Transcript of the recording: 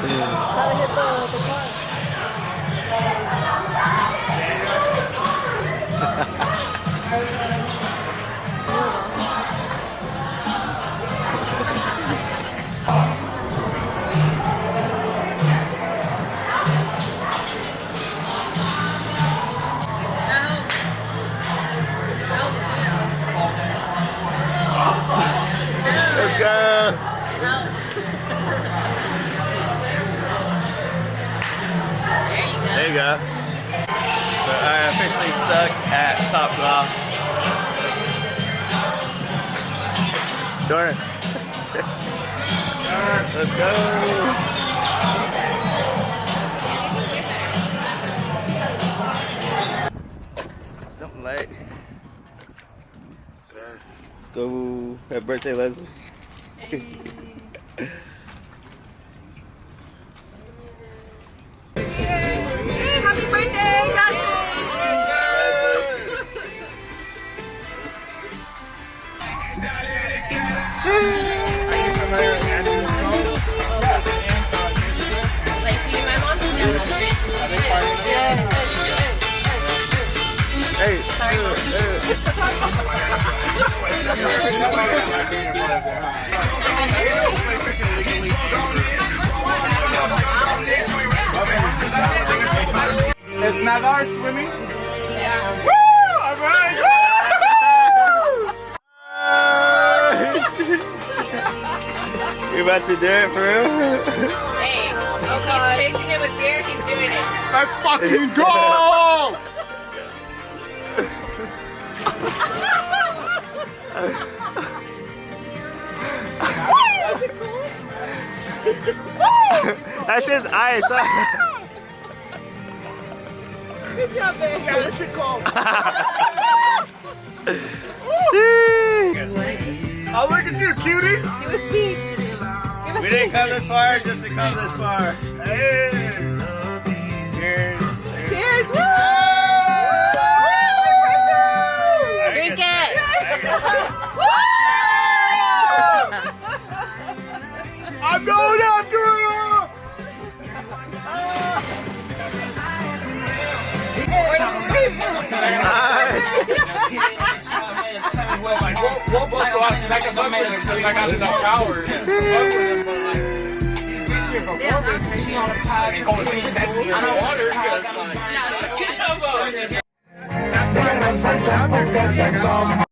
Gotta hit the car. Let's go. There you go. But I officially suck at topgolf. Jordan. Let's go. Something late. Let's go. Happy birthday, Leslie. Hey. Happy birthday, Leslie! Like you and my mom? Hey. It's Nadar swimming. Yeah. Woo! All right. You about to do it for real? Hey, he's chasing it with beer, he's doing it. Let's fucking go! That's just ice. Good job, babe. Yeah, this shit cold. Oh, look at you, cutie. Do a speech. Give a We didn't come this far just to come this far. Hey. Cheers. Cheers, woo! Drink it. I'm going after you. We'll both go out and take a bucket because I got enough power. She on the pod, you going to be sexy on the water. Get the boat.